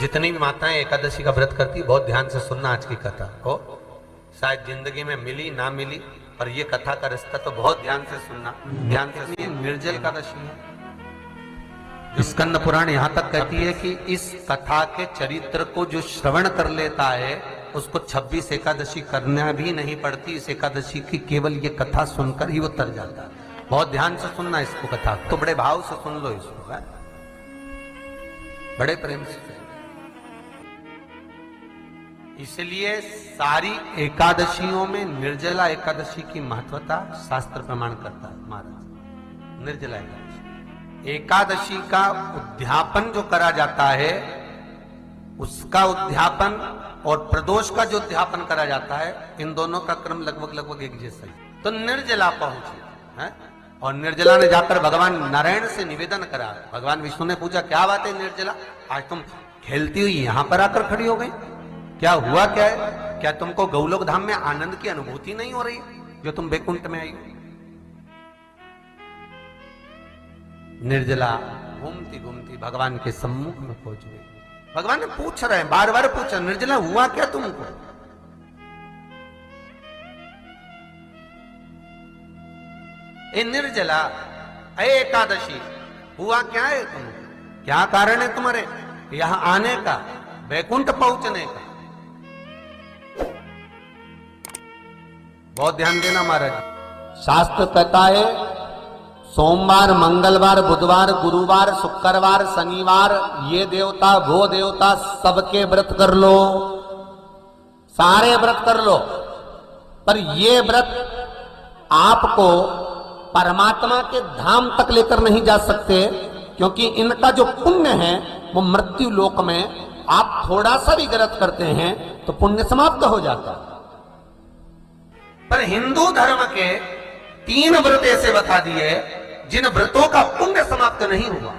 जितनी भी माताएं एकादशी का व्रत करती बहुत ध्यान से सुनना आज की कथा को, शायद जिंदगी में मिली ना मिली, पर ये कथा का रिश्ता तो बहुत ध्यान से सुनना, ध्यान से सुनिए। निर्जल एकादशी है। स्कंद पुराण यहां तक कहती है कि इस कथा के चरित्र को जो श्रवण कर लेता है उसको 26 एकादशी करना भी नहीं पड़ती। इस एकादशी की केवल ये कथा सुनकर ही वो तर जाता है। बहुत ध्यान से सुनना इसको, कथा तो बड़े भाव से सुन लो इसको, है? बड़े प्रेम से। इसलिए सारी एकादशियों में निर्जला एकादशी की महत्वता शास्त्र प्रमाण करता है महाराज। निर्जला एकादशी का उद्यापन जो करा जाता है, उसका उद्यापन और प्रदोष का जो उद्यापन करा जाता है, इन दोनों का क्रम लगभग एक जैसा ही। तो निर्जला पहुंची है, और निर्जला ने जाकर भगवान नारायण से निवेदन करा। भगवान विष्णु ने पूछा, क्या बात है निर्जला, आज तुम खेलती हुई यहां पर आकर खड़ी हो गई, क्या हुआ, क्या है? क्या तुमको गौलोक धाम में आनंद की अनुभूति नहीं हो रही जो तुम बैकुंठ में आई हो? निर्जला घूमती घूमती भगवान के सम्मुख में पहुंच गई। भगवान ने पूछ रहे हैं, बार बार पूछा, निर्जला हुआ क्या तुमको? ए निर्जला, ए एकादशी, हुआ क्या है तुमको? क्या कारण है तुम्हारे यहां आने का, बैकुंठ पहुंचने का? बहुत ध्यान देना महाराज। शास्त्र कहता है सोमवार, मंगलवार, बुधवार, गुरुवार, शुक्रवार, शनिवार, ये देवता वो देवता सबके व्रत कर लो, सारे व्रत कर लो, पर ये व्रत आपको परमात्मा के धाम तक लेकर नहीं जा सकते, क्योंकि इनका जो पुण्य है वो मृत्यु लोक में आप थोड़ा सा भी गलत करते हैं तो पुण्य समाप्त हो जाता है। पर हिंदू धर्म के 3 व्रत ऐसे बता दिए जिन व्रतों का पुण्य समाप्त नहीं हुआ।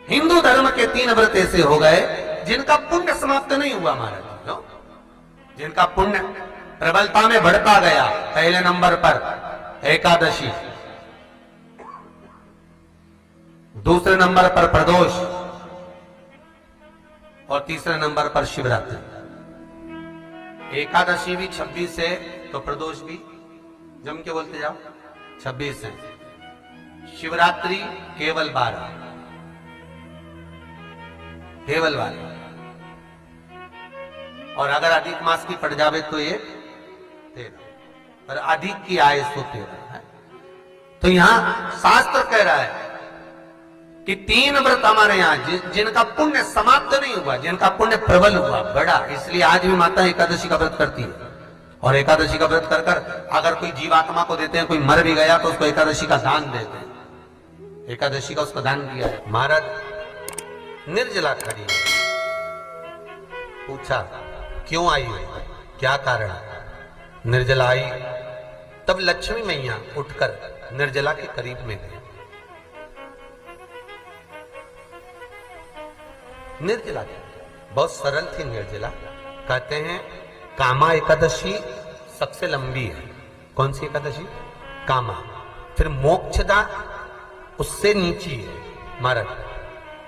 हिंदू धर्म के 3 व्रत ऐसे हो गए जिनका पुण्य समाप्त नहीं हुआ महाराज, जिनका पुण्य प्रबलता में बढ़ता गया। पहले नंबर पर एकादशी, दूसरे नंबर पर प्रदोष, और तीसरे नंबर पर शिवरात्रि। एकादशी भी 26 है तो प्रदोष भी जम के बोलते जाओ 26 है। शिवरात्रि केवल 12, केवल 12, और अगर अधिक मास की पड़ जावे तो ये 13, पर अधिक की आय तो 13 है। तो यहां शास्त्र कह रहा है कि 3 व्रत हमारे यहाँ जिनका पुण्य समाप्त नहीं हुआ, जिनका पुण्य प्रबल हुआ, बड़ा। इसलिए आज भी माता एकादशी का व्रत करती है, और एकादशी का व्रत कर कर अगर कोई जीवात्मा को देते हैं, कोई मर भी गया तो उसको एकादशी का दान देते हैं। एकादशी का उसको दान किया है। महाराज निर्जला खड़ी है, पूछा क्यों आई हो, क्या कारण? निर्जला आई, तब लक्ष्मी मैया उठकर निर्जला के करीब में गई। निर्जला बहुत सरल थी निर्जला। कहते हैं कामा एकादशी सबसे लंबी है। कौन सी एकादशी? कामा। फिर मोक्षदा उससे नीची है महाराज,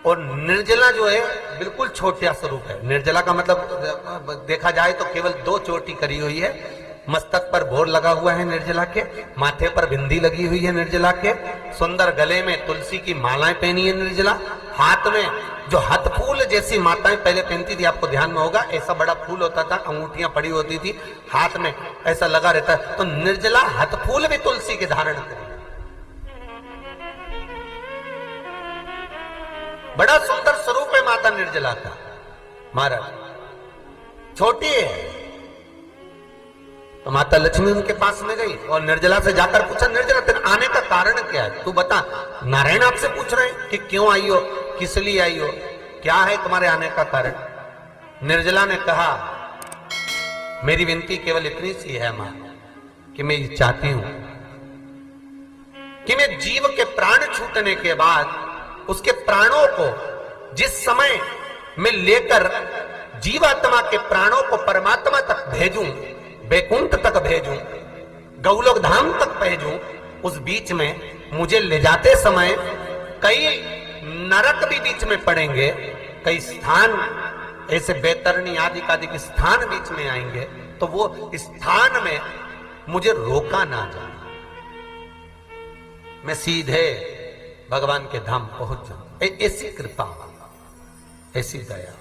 और निर्जला जो है बिल्कुल छोटा स्वरूप है। निर्जला का मतलब देखा जाए तो केवल 2 चोटी करी हुई है। मस्तक पर भोर लगा हुआ है निर्जला के, माथे पर बिंदी लगी हुई है निर्जला के, सुंदर गले में तुलसी की मालाएं पहनी है निर्जला, हाथ में जो हाथ फूल जैसी माताएं पहले पहनती थी, आपको ध्यान में होगा, ऐसा बड़ा फूल होता था, अंगूठियां पड़ी होती थी, हाथ में ऐसा लगा रहता है। तो निर्जला हाथ फूल भी तुलसी के धारण करी, बड़ा सुंदर स्वरूप है माता निर्जला का महाराज। छोटी है तो माता लक्ष्मी उनके पास में गई और निर्जला से जाकर पूछा, निर्जला तेरे आने का कारण क्या है, तू बता। नारायण आपसे पूछ रहे हैं कि क्यों आई हो, किस लिए आई हो, क्या है तुम्हारे आने का कारण? निर्जला ने कहा, मेरी विनती केवल इतनी सी है मां, कि मैं ये चाहती हूं कि मैं जीव के प्राण छूटने के बाद उसके प्राणों को जिस समय मैं लेकर जीवात्मा के प्राणों को परमात्मा तक भेजूं, बैकुंठ तक भेजूं, गौलोक धाम तक भेजूं, उस बीच में मुझे ले जाते समय कई नरक भी बीच में पड़ेंगे, कई स्थान ऐसे बैतरणी आदि के स्थान बीच में आएंगे, तो वो स्थान में मुझे रोका ना जाए, मैं सीधे भगवान के धाम पहुंच जाऊं। ऐसी कृपा, ऐसी दया।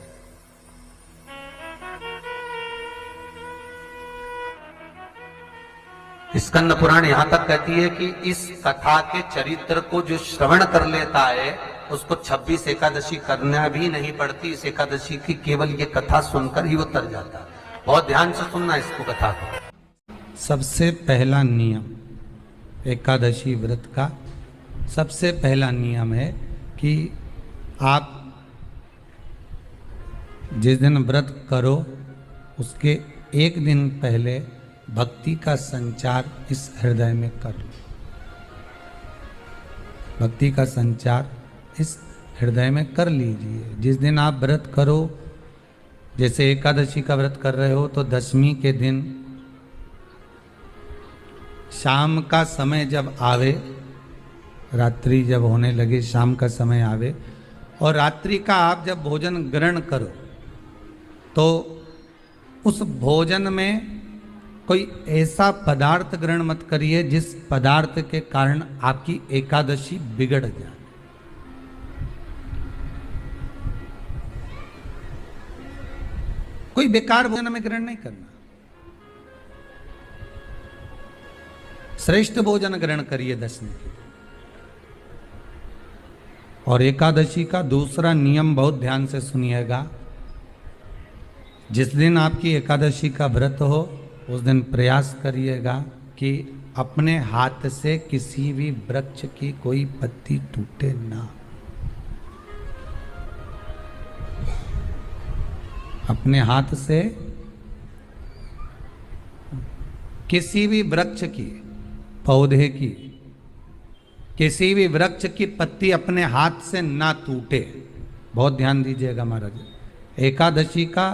स्कंद पुराण यहां तक कहती है कि इस कथा के चरित्र को जो श्रवण कर लेता है उसको 26 एकादशी करना भी नहीं पड़ती। इस एकादशी की केवल ये कथा सुनकर ही वो तर जाता है। बहुत ध्यान से सुनना इसको, कथा को। सबसे पहला नियम एकादशी व्रत का, सबसे पहला नियम है कि आप जिस दिन व्रत करो उसके एक दिन पहले भक्ति का संचार इस हृदय में कर लो। भक्ति का संचार इस हृदय में कर लीजिए। जिस दिन आप व्रत करो, जैसे एकादशी का व्रत कर रहे हो तो दशमी के दिन शाम का समय जब आवे, रात्रि जब होने लगे, शाम का समय आवे और रात्रि का आप जब भोजन ग्रहण करो तो उस भोजन में कोई ऐसा पदार्थ ग्रहण मत करिए जिस पदार्थ के कारण आपकी एकादशी बिगड़ जाए। कोई बेकार भोजन में ग्रहण नहीं करना, श्रेष्ठ भोजन ग्रहण करिए दशमी के दिन। और एकादशी का दूसरा नियम बहुत ध्यान से सुनिएगा। जिस दिन आपकी एकादशी का व्रत हो उस दिन प्रयास करिएगा कि अपने हाथ से किसी भी वृक्ष की कोई पत्ती टूटे ना। अपने हाथ से किसी भी वृक्ष की, पौधे की, किसी भी वृक्ष की पत्ती अपने हाथ से ना टूटे। बहुत ध्यान दीजिएगा महाराज। एकादशी का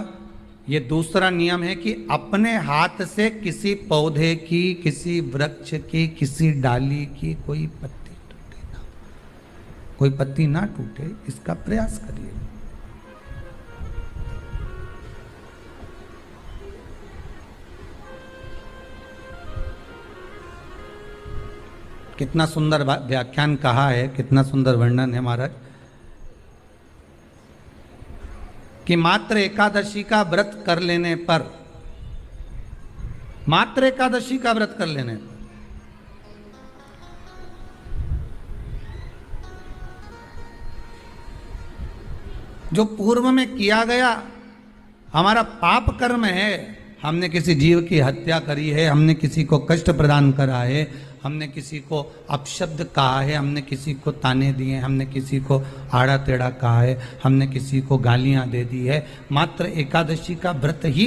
ये दूसरा नियम है कि अपने हाथ से किसी पौधे की, किसी वृक्ष की, किसी डाली की कोई पत्ती टूटे ना, कोई पत्ती ना टूटे, इसका प्रयास करिए। कितना सुंदर व्याख्यान कहा है, कितना सुंदर वर्णन है महाराज कि मात्र एकादशी का व्रत कर लेने पर, मात्र एकादशी का व्रत कर लेने पर जो पूर्व में किया गया हमारा पाप कर्म है, हमने किसी जीव की हत्या करी है, हमने किसी को कष्ट प्रदान करा है, हमने किसी को अपशब्द कहा है, हमने किसी को ताने दिए, हमने किसी को आड़ा टेढ़ा कहा है, हमने किसी को गालियां दे दी है, मात्र एकादशी का व्रत ही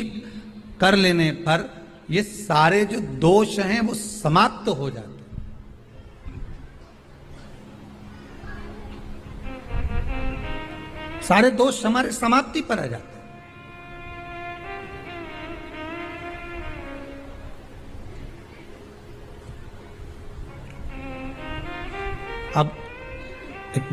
कर लेने पर ये सारे जो दोष हैं वो समाप्त हो जाते हैं। सारे दोष हमारे समाप्ति पर आ जाते हैं। अब एक